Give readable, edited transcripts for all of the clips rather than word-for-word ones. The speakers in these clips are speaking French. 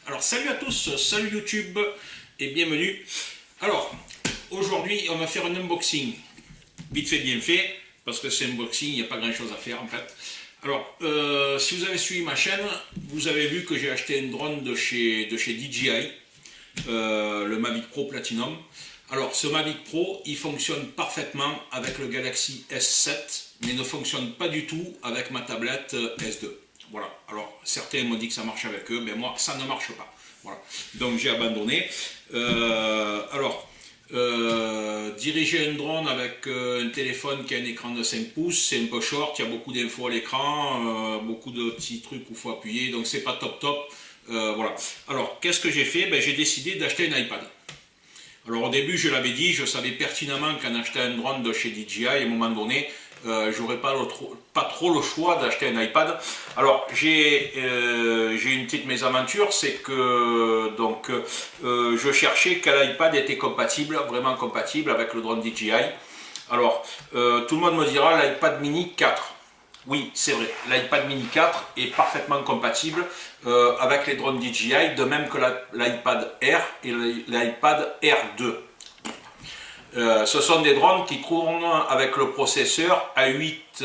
Alors salut à tous, salut YouTube et bienvenue. Alors aujourd'hui on va faire un unboxing vite fait bien fait parce que c'est un unboxing, il n'y a pas grand chose à faire en fait. Alors si vous avez suivi ma chaîne, vous avez vu que j'ai acheté un drone de chez DJI, le Mavic Pro Platinum. Alors ce Mavic Pro il fonctionne parfaitement avec le Galaxy S7 mais ne fonctionne pas du tout avec ma tablette S2. Voilà, alors certains m'ont dit que ça marche avec eux, mais moi ça ne marche pas. Voilà, donc j'ai abandonné. Diriger un drone avec un téléphone qui a un écran de 5 pouces, c'est un peu short, il y a beaucoup d'infos à l'écran, beaucoup de petits trucs où il faut appuyer, donc c'est pas top top. Voilà. Alors qu'est-ce que j'ai fait? J'ai décidé d'acheter un iPad. Alors au début je l'avais dit, je savais pertinemment qu'en achetant un drone de chez DJI, à un moment donné, j'aurais pas trop le choix d'acheter un iPad. Alors j'ai une petite mésaventure, c'est que je cherchais quel iPad était compatible, vraiment compatible avec le drone DJI. Alors tout le monde me dira l'iPad mini 4. Oui, c'est vrai, l'iPad mini 4 est parfaitement compatible avec les drones DJI, de même que l'iPad Air et l'iPad Air 2. Ce sont des drones qui tournent avec le processeur A8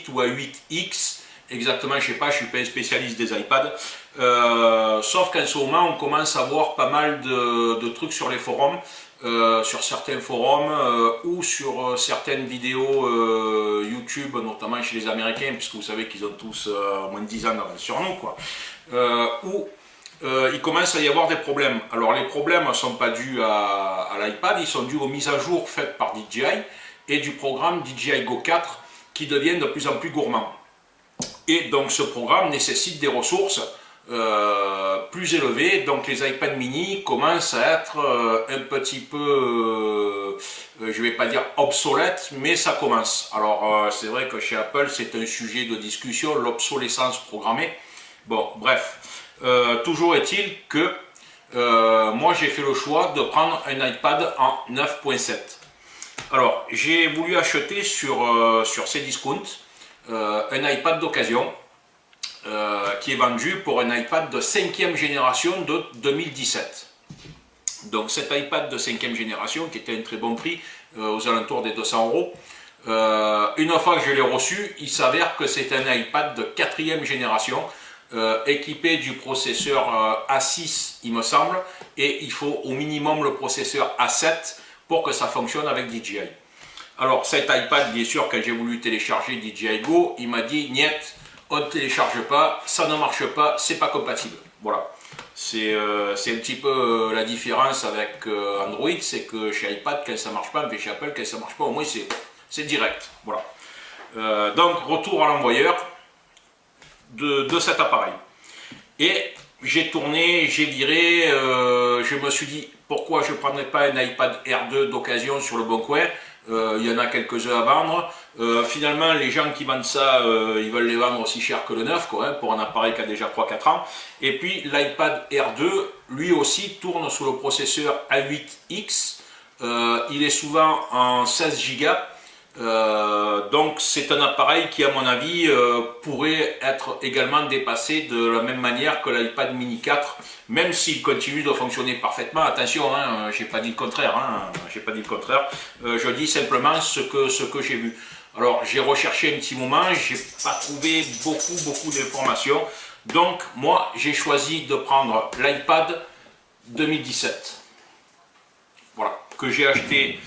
ou A8X, exactement, je ne sais pas, je ne suis pas un spécialiste des iPads, sauf qu'en ce moment on commence à voir pas mal de trucs sur les forums, sur certains forums ou sur certaines vidéos YouTube, notamment chez les Américains, puisque vous savez qu'ils ont tous moins de 10 ans sur nous, quoi, où il commence à y avoir des problèmes. Alors les problèmes ne sont pas dus à l'iPad, ils sont dus aux mises à jour faites par DJI et du programme DJI Go 4 qui devient de plus en plus gourmand. Et donc ce programme nécessite des ressources plus élevées, donc les iPad mini commencent à être un petit peu, je ne vais pas dire obsolètes, mais ça commence. Alors c'est vrai que chez Apple c'est un sujet de discussion, l'obsolescence programmée. Bon, bref. Toujours est-il que moi j'ai fait le choix de prendre un iPad en 9.7. Alors j'ai voulu acheter sur Cdiscount un iPad d'occasion qui est vendu pour un iPad de 5e génération de 2017. Donc cet iPad de 5e génération qui était à un très bon prix, aux alentours des 200 euros. Une fois que je l'ai reçu, il s'avère que c'est un iPad de 4e génération. Équipé du processeur A6 il me semble, et il faut au minimum le processeur A7 pour que ça fonctionne avec DJI. Alors cet iPad, bien sûr, quand j'ai voulu télécharger DJI Go, il m'a dit niet, on ne télécharge pas, ça ne marche pas, c'est pas compatible. Voilà, c'est un petit peu la différence avec Android, c'est que chez iPad quand ça marche pas, mais chez Apple quand ça marche pas, au moins c'est direct. Voilà. Donc retour à l'envoyeur de cet appareil. Et j'ai tourné, j'ai viré, je me suis dit pourquoi je ne prendrais pas un iPad Air 2 d'occasion sur le bon coin. Il y en a quelques-uns à vendre. Finalement, les gens qui vendent ça, ils veulent les vendre aussi cher que le neuf, quoi, hein, pour un appareil qui a déjà 3-4 ans. Et puis l'iPad Air 2, lui aussi, tourne sous le processeur A8X. Il est souvent en 16 Go. Donc c'est un appareil qui à mon avis pourrait être également dépassé de la même manière que l'iPad mini 4, même s'il continue de fonctionner parfaitement. Attention, hein, j'ai pas dit le contraire, je dis simplement ce que j'ai vu. Alors j'ai recherché un petit moment, j'ai pas trouvé beaucoup d'informations, donc moi j'ai choisi de prendre l'iPad 2017, voilà, que j'ai acheté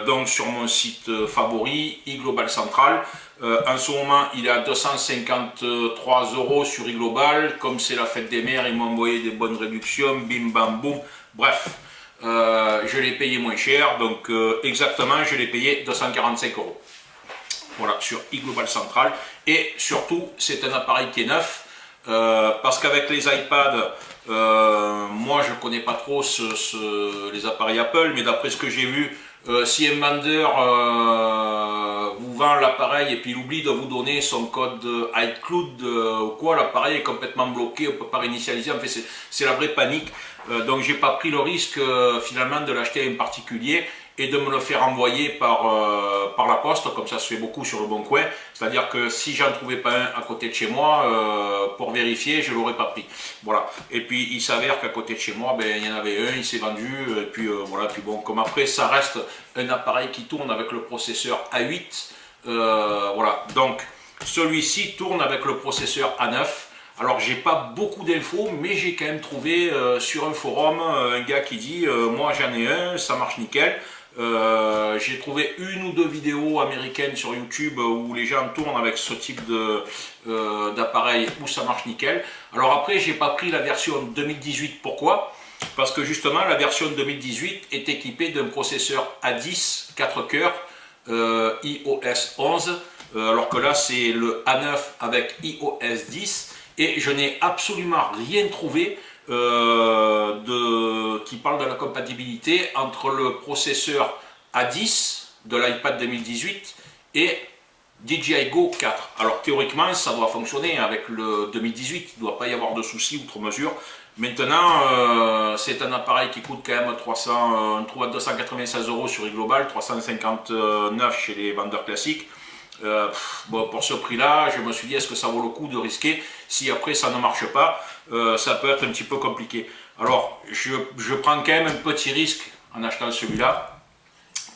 donc sur mon site favori, iGlobal Central. En ce moment, il est à 253 € sur iGlobal. Comme c'est la fête des mères, ils m'ont envoyé des bonnes réductions, bim bam boum. Bref, je l'ai payé moins cher, donc exactement, je l'ai payé 245 €. Voilà, sur iGlobal Central. Et surtout, c'est un appareil qui est neuf, parce qu'avec les iPads, moi je ne connais pas trop les appareils Apple, mais d'après ce que j'ai vu, si un vendeur vous vend l'appareil et puis il oublie de vous donner son code iCloud ou quoi, l'appareil est complètement bloqué, on ne peut pas réinitialiser, en fait c'est la vraie panique. Donc j'ai pas pris le risque finalement de l'acheter à un particulier et de me le faire envoyer par la poste, comme ça se fait beaucoup sur le Bon Coin. C'est-à-dire que si j'en trouvais pas un à côté de chez moi, pour vérifier, je l'aurais pas pris. Voilà. Et puis il s'avère qu'à côté de chez moi, ben, il y en avait un, il s'est vendu, et puis voilà. Puis bon, comme après, ça reste un appareil qui tourne avec le processeur A8. Voilà. Donc celui-ci tourne avec le processeur A9. Alors j'ai pas beaucoup d'infos, mais j'ai quand même trouvé sur un forum un gars qui dit moi j'en ai un, ça marche nickel. J'ai trouvé une ou deux vidéos américaines sur YouTube où les gens tournent avec ce type d'appareil où ça marche nickel. Alors après j'ai pas pris la version 2018, pourquoi? Parce que justement la version 2018 est équipée d'un processeur A10 4 cœurs iOS 11, alors que là c'est le A9 avec iOS 10. Et je n'ai absolument rien trouvé qui parle de la compatibilité entre le processeur A10 de l'iPad 2018 et DJI Go 4. Alors théoriquement ça doit fonctionner avec le 2018, il ne doit pas y avoir de soucis outre mesure. Maintenant c'est un appareil qui coûte quand même 300, on trouve à 296 € sur eGlobal, 359 chez les vendeurs classiques. Bon, pour ce prix là je me suis dit est-ce que ça vaut le coup de risquer si après ça ne marche pas, ça peut être un petit peu compliqué. Alors je prends quand même un petit risque en achetant celui-là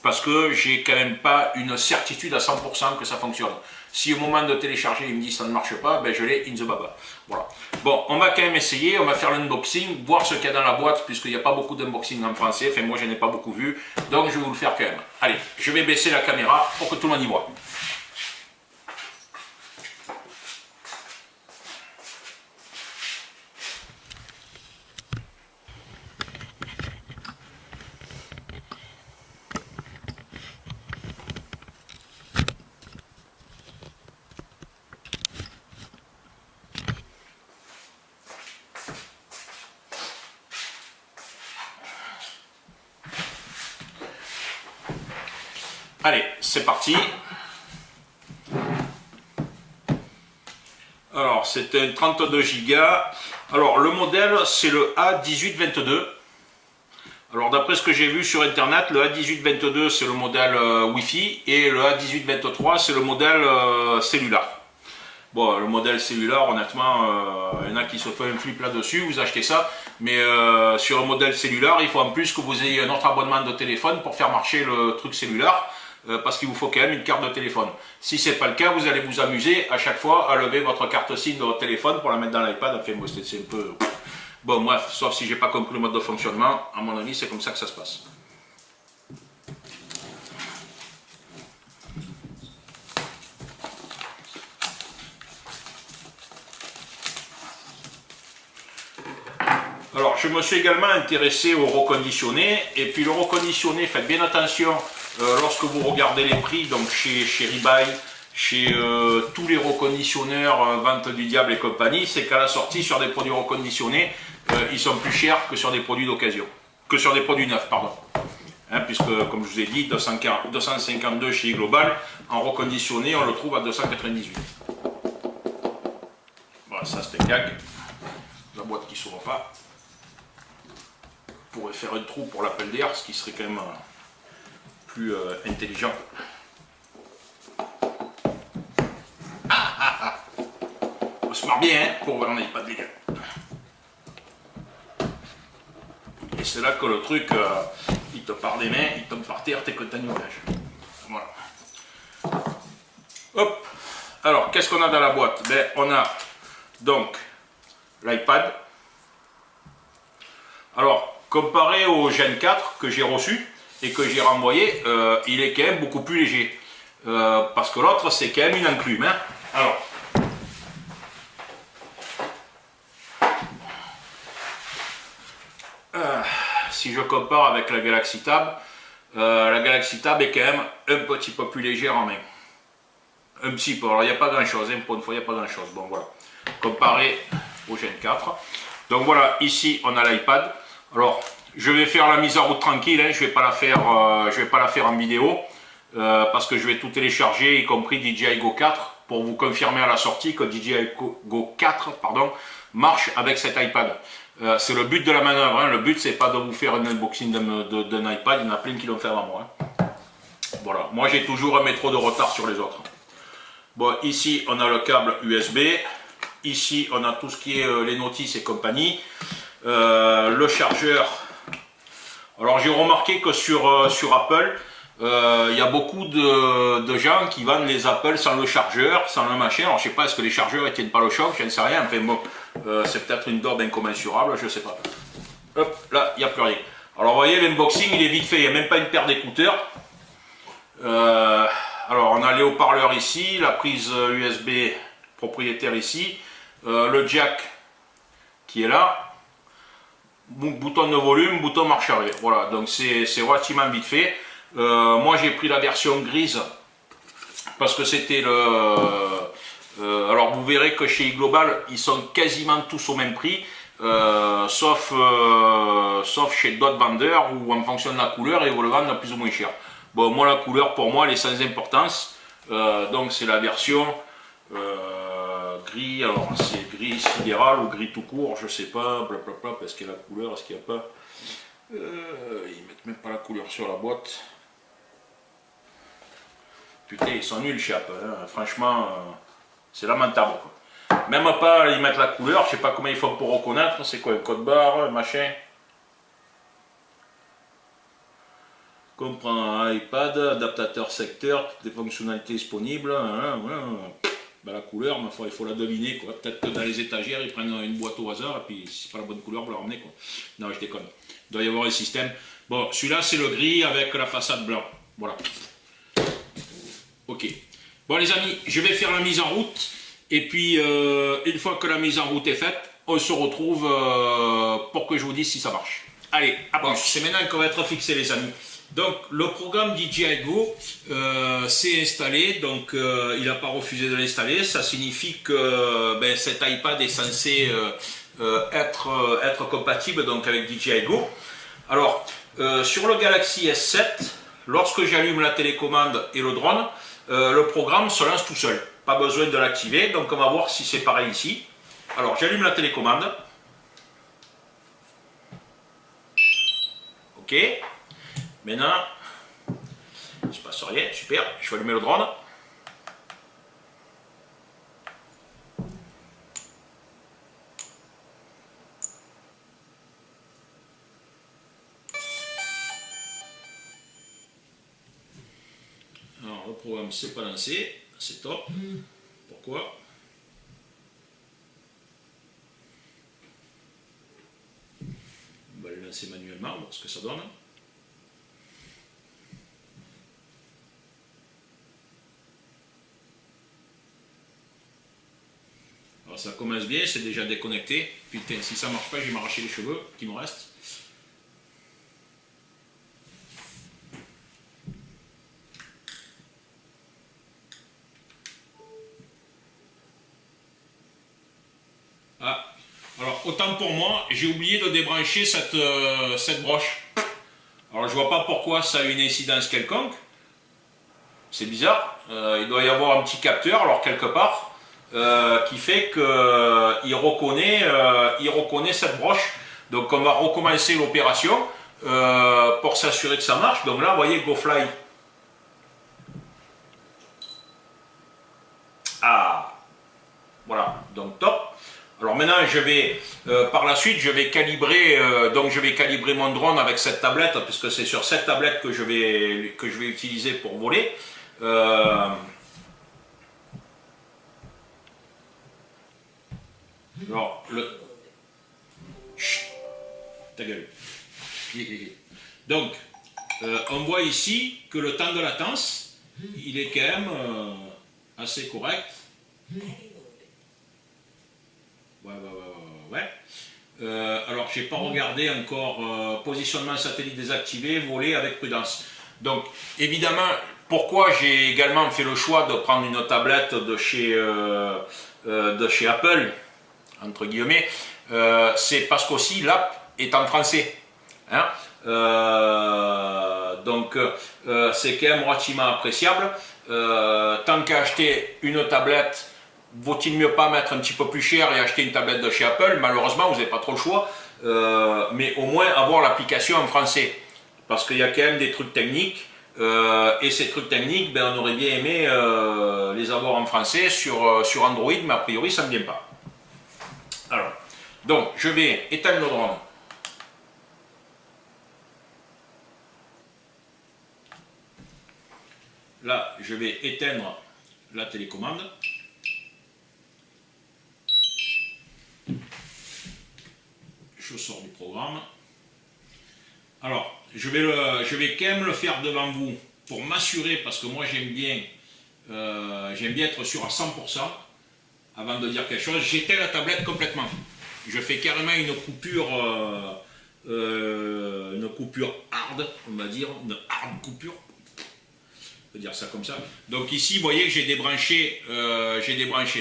parce que j'ai quand même pas une certitude à 100% que ça fonctionne. Si au moment de télécharger il me dit ça ne marche pas, ben je l'ai in the baba. Voilà. Bon, on va quand même essayer, on va faire l'unboxing, voir ce qu'il y a dans la boîte puisqu'il n'y a pas beaucoup d'unboxing en français, enfin moi je n'ai pas beaucoup vu, donc je vais vous le faire quand même. Allez, je vais baisser la caméra pour que tout le monde y voit. Allez, c'est parti. Alors, c'est un 32 Go. Alors, le modèle, c'est le A1822. Alors, d'après ce que j'ai vu sur Internet, le A1822, c'est le modèle Wi-Fi. Et le A1823, c'est le modèle cellulaire. Bon, le modèle cellulaire, honnêtement, il y en a qui se font un flip là-dessus, vous achetez ça. Mais sur un modèle cellulaire, il faut en plus que vous ayez un autre abonnement de téléphone pour faire marcher le truc cellulaire. Parce qu'il vous faut quand même une carte de téléphone. Si ce n'est pas le cas, vous allez vous amuser à chaque fois à lever votre carte SIM de votre téléphone pour la mettre dans l'iPad. Enfin, moi, c'est un peu... Bon, bref, sauf si j'ai pas compris le mode de fonctionnement, à mon avis, c'est comme ça que ça se passe. Alors, je me suis également intéressé au reconditionné. Et puis, le reconditionné, faites bien attention lorsque vous regardez les prix, donc chez Rebuy, chez tous les reconditionneurs, Vente du Diable et compagnie, c'est qu'à la sortie, sur des produits reconditionnés, ils sont plus chers que sur des produits d'occasion, que sur des produits neufs, pardon. Hein, puisque, comme je vous ai dit, 252 chez Global, en reconditionné, on le trouve à 298. Voilà, ça c'est un gag. La boîte qui ne s'ouvre pas. On pourrait faire un trou pour l'appel d'air, ce qui serait quand même plus intelligent. On se marre bien, hein, pour voir un iPad, les gars. Et c'est là que le truc, il te part des mains, il tombe par terre, t'es content du voyage. Voilà. Hop. Alors, qu'est-ce qu'on a dans la boîte? Ben, on a donc l'iPad. Alors, comparé au Gen 4 que j'ai reçu et que j'ai renvoyé, il est quand même beaucoup plus léger. Parce que l'autre, c'est quand même une enclume. Hein. Alors, si je compare avec la Galaxy Tab est quand même un petit peu plus légère en main. Un petit peu, alors il n'y a pas grand chose, hein, pour une fois il n'y a pas grand chose. Bon voilà, comparé au Gen 4. Donc voilà, ici on a l'iPad. Alors je vais faire la mise en route tranquille, hein, je ne vais pas la faire en vidéo. Parce que je vais tout télécharger, y compris DJI Go 4, pour vous confirmer à la sortie que DJI Go 4 pardon, marche avec cet iPad. C'est le but de la manœuvre, hein. Le but c'est pas de vous faire un unboxing d'un iPad, il y en a plein qui l'ont fait avant moi, hein. Voilà, moi j'ai toujours un métro de retard sur les autres. Bon, ici on a le câble USB, ici on a tout ce qui est les notices et compagnie, le chargeur. Alors j'ai remarqué que sur Apple, il y a beaucoup de gens qui vendent les Apple sans le chargeur, sans le machin. Alors je sais pas, est-ce que les chargeurs ne tiennent pas le choc, je ne sais rien. Enfin bon, c'est peut-être une daube incommensurable, je sais pas. Hop, là, il n'y a plus rien. Alors vous voyez, l'unboxing il est vite fait, il n'y a même pas une paire d'écouteurs. Alors on a les haut-parleurs ici, la prise USB propriétaire ici, le jack qui est là, bouton de volume, bouton marche arrière. Voilà, donc c'est relativement vite fait. Moi j'ai pris la version grise parce que c'était alors vous verrez que chez iGlobal ils sont quasiment tous au même prix, sauf chez d'autres vendeurs où en fonction de la couleur ils vous le vendent plus ou moins cher. Bon, moi la couleur pour moi elle est sans importance, donc c'est la version gris. Alors c'est gris sidéral ou gris tout court, je sais pas, blablabla, parce que la couleur, est-ce qu'il n'y a pas, ils mettent même pas la couleur sur la boîte. Putain, ils sont nuls chez Apple, hein. Franchement, c'est lamentable, quoi. Même pas, ils mettent la couleur, je sais pas comment ils font pour reconnaître, c'est quoi, un code barre, machin. Comprend un iPad, adaptateur secteur, toutes les fonctionnalités disponibles, ben, la couleur, il faut la deviner, quoi. Peut-être que dans les étagères, ils prennent une boîte au hasard, et puis si c'est pas la bonne couleur, vous la ramenez, quoi. Non, je déconne. Il doit y avoir un système. Bon, celui-là, c'est le gris avec la façade blanc. Voilà. Ok. Bon les amis, je vais faire la mise en route et puis une fois que la mise en route est faite, on se retrouve pour que je vous dise si ça marche. Allez, à plus. C'est maintenant qu'on va être fixé les amis. Donc le programme DJI Go s'est installé, donc il n'a pas refusé de l'installer. Ça signifie que cet iPad est censé être compatible donc avec DJI Go. Alors sur le Galaxy S7, lorsque j'allume la télécommande et le drone, le programme se lance tout seul. Pas besoin de l'activer, donc on va voir si c'est pareil ici. Alors j'allume la télécommande. Ok. Maintenant, il ne se passe rien, super. Je vais allumer le drone. Alors le programme ne s'est pas lancé, c'est top. Pourquoi? On va le lancer manuellement, voir ce que ça donne. Alors ça commence bien, c'est déjà déconnecté. Putain, si ça ne marche pas, je vais m'arracher les cheveux qui me restent. Ah, alors autant pour moi, j'ai oublié de débrancher cette broche. Alors je vois pas pourquoi ça a une incidence quelconque. C'est bizarre. Il doit y avoir un petit capteur, alors quelque part, qui fait qu'il reconnaît cette broche. Donc on va recommencer l'opération pour s'assurer que ça marche. Donc là, vous voyez, GoFly. Ah, voilà, donc top. Alors maintenant, je vais, par la suite, je vais calibrer mon drone avec cette tablette, puisque c'est sur cette tablette que je vais utiliser pour voler. Alors, Chut, ta gueule. Donc, on voit ici que le temps de latence, il est quand même assez correct. Ouais. Alors, j'ai pas regardé encore positionnement satellite désactivé, voler avec prudence. Donc, évidemment, pourquoi j'ai également fait le choix de prendre une tablette de chez Apple, entre guillemets, c'est parce qu'aussi l'app est en français. Hein, donc, c'est quand même relativement appréciable. Tant qu'à acheter une tablette, vaut-il mieux pas mettre un petit peu plus cher et acheter une tablette de chez Apple? Malheureusement, vous n'avez pas trop le choix. mais au moins avoir l'application en français. Parce qu'il y a quand même des trucs techniques, et ces trucs techniques, ben, on aurait bien aimé les avoir en français sur Android, mais a priori ça ne vient pas. Alors, donc je vais éteindre le drone. Là, je vais éteindre la télécommande. Je sors du programme. Alors, je vais quand même le faire devant vous pour m'assurer, parce que moi j'aime bien être sûr à 100% avant de dire quelque chose. J'éteins la tablette complètement. Je fais carrément une coupure hard, on va dire, une hard coupure. On peut dire ça comme ça. Donc ici, vous voyez que j'ai débranché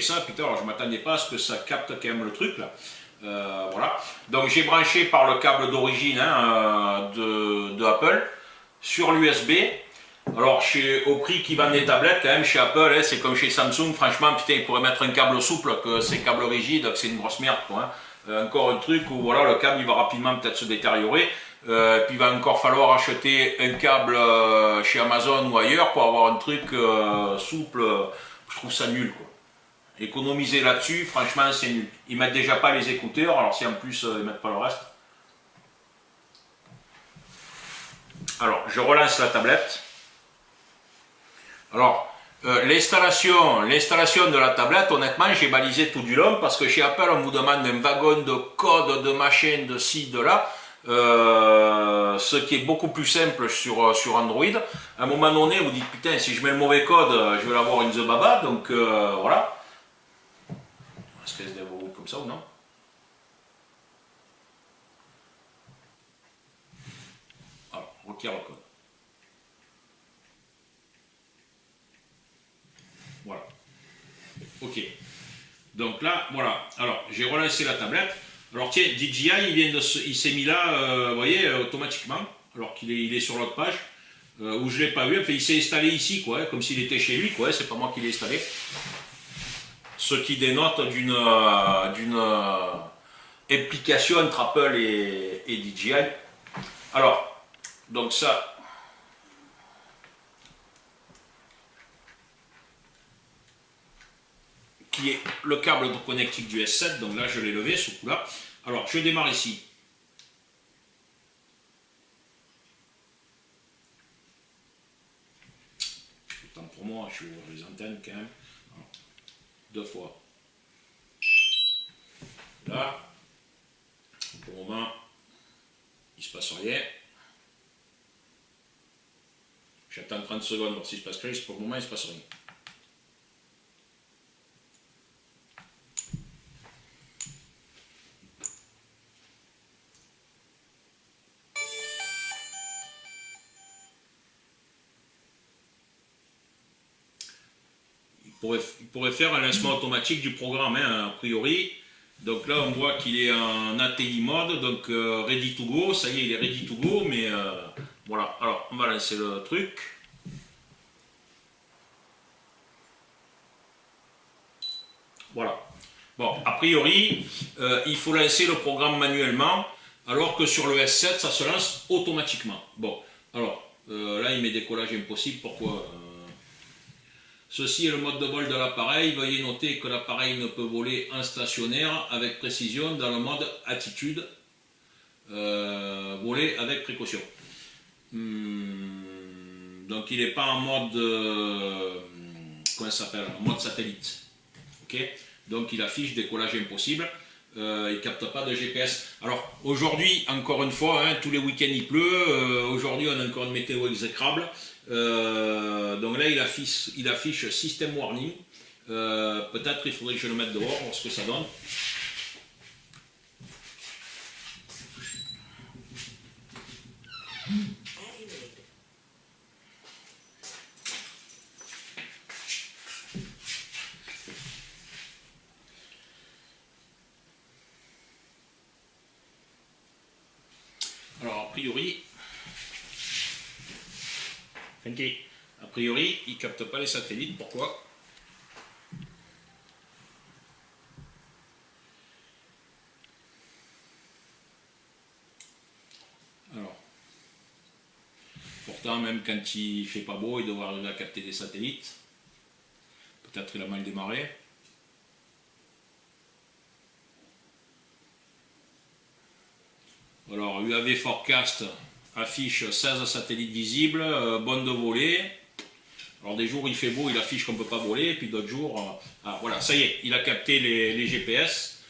ça. Putain, alors je ne m'attendais pas à ce que ça capte quand même le truc là. Voilà. Donc j'ai branché par le câble d'origine de Apple sur l'USB. Alors au prix qu'ils vendent des tablettes, quand même chez Apple, hein, c'est comme chez Samsung. Franchement, putain, ils pourraient mettre un câble souple, que c'est câble rigide, que c'est une grosse merde, quoi, hein. Encore un truc où voilà, le câble il va rapidement peut-être se détériorer. Puis il va encore falloir acheter un câble chez Amazon ou ailleurs pour avoir un truc souple. Je trouve ça nul, quoi. Économiser là-dessus, franchement, c'est nul. Ils mettent déjà pas les écouteurs, alors si en plus ils mettent pas le reste. Alors, je relance la tablette. Alors, l'installation de la tablette, honnêtement, j'ai balisé tout du long parce que chez Apple, on vous demande un wagon de code, de machin, de ci, de là. Ce qui est beaucoup plus simple sur Android. À un moment donné, vous dites putain, si je mets le mauvais code, je vais l'avoir une the baba. Donc voilà. Est-ce qu'elle se déroule comme ça ou non? Alors, requiert le code. Voilà. Ok. Donc là, voilà. Alors, j'ai relancé la tablette. Alors tiens, DJI, il s'est mis là, vous voyez, automatiquement, alors qu'il est sur l'autre page, où je ne l'ai pas vu. Enfin, il s'est installé ici, quoi, comme s'il était chez lui, quoi. C'est pas moi qui l'ai installé. Ce qui dénote d'une implication entre Apple et DJI. Alors, donc ça. Qui est le câble de connectique du S7, donc là je l'ai levé ce coup là. Alors je démarre ici. Autant pour moi, je vais ouvrir les antennes quand même. Alors, 2 fois. Là, pour le moment, il ne se passe rien. J'attends 30 secondes pour s'il se passe quelque chose, pour le moment il ne se passe rien. Il pourrait faire un lancement automatique du programme, hein, a priori. Donc là, on voit qu'il est en ATI mode, donc ready to go. Ça y est, il est ready to go, mais voilà. Alors, on va lancer le truc. Voilà. Bon, a priori, il faut lancer le programme manuellement, alors que sur le S7, ça se lance automatiquement. Bon, alors, là, il met décollage impossible. Pourquoi Ceci est le mode de vol de l'appareil. Veuillez noter que l'appareil ne peut voler en stationnaire avec précision dans le mode attitude. Voler avec précaution. Donc il n'est pas en mode comment ça s'appelle, en mode satellite. Ok. Donc il affiche décollage impossible. Il ne capte pas de GPS. Alors aujourd'hui, encore une fois, hein, tous les week-ends il pleut. Aujourd'hui on a encore une météo exécrable. Donc là il affiche System Warning. Peut-être il faudrait que je le mette dehors, voir ce que ça donne. Alors a priori, il ne capte pas les satellites. Pourquoi? pourtant, même quand il fait pas beau, il devrait arriver à capter des satellites. Peut-être qu'il a mal démarré. Alors, UAV Forecast affiche 16 satellites visibles, bonne de voler. Alors, des jours il fait beau, il affiche qu'on ne peut pas voler, et puis d'autres jours, ah, voilà, ça y est, il a capté les GPS,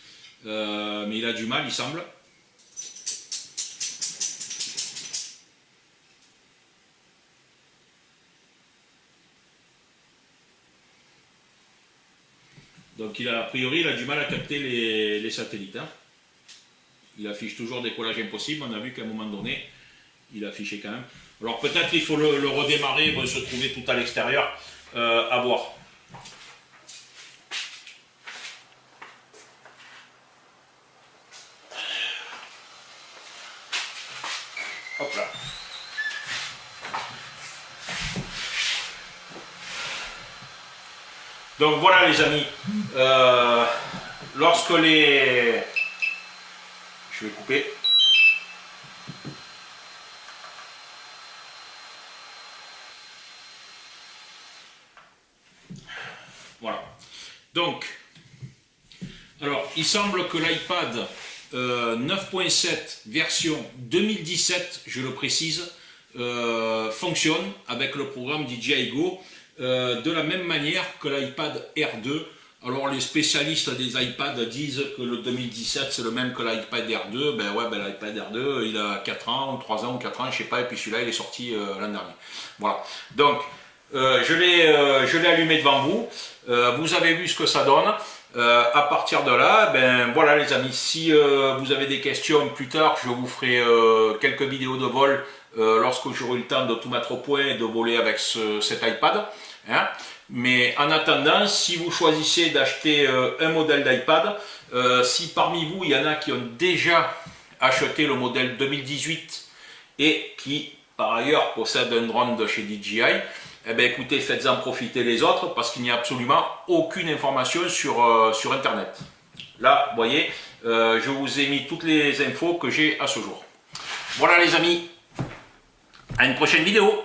mais il a du mal, il semble. Donc, a priori, il a du mal à capter les satellites. Hein. Il affiche toujours décollage impossible. On a vu qu'à un moment donné, il affichait quand même. Alors peut-être il faut le redémarrer, il va se trouver tout à l'extérieur, à voir. Hop là. Donc voilà les amis, lorsque les... Je vais couper. Voilà. Donc, alors, il semble que l'iPad 9.7 version 2017, je le précise, fonctionne avec le programme DJI Go de la même manière que l'iPad R2. Alors les spécialistes des iPads disent que le 2017 c'est le même que l'iPad R2. Ben ouais, ben l'iPad R2 il a 4 ans, ou 3 ans ou 4 ans, je sais pas, et puis celui-là il est sorti l'an dernier. Voilà. Donc je l'ai allumé devant vous. Vous avez vu ce que ça donne. À partir de là, ben voilà les amis, si vous avez des questions plus tard, je vous ferai quelques vidéos de vol lorsque j'aurai le temps de tout mettre au point et de voler avec cet iPad. Hein. Mais en attendant, si vous choisissez d'acheter un modèle d'iPad, si parmi vous il y en a qui ont déjà acheté le modèle 2018 et qui par ailleurs possèdent un drone de chez DJI, eh bien écoutez, faites-en profiter les autres parce qu'il n'y a absolument aucune information sur internet. Là, vous voyez, je vous ai mis toutes les infos que j'ai à ce jour. Voilà les amis, à une prochaine vidéo.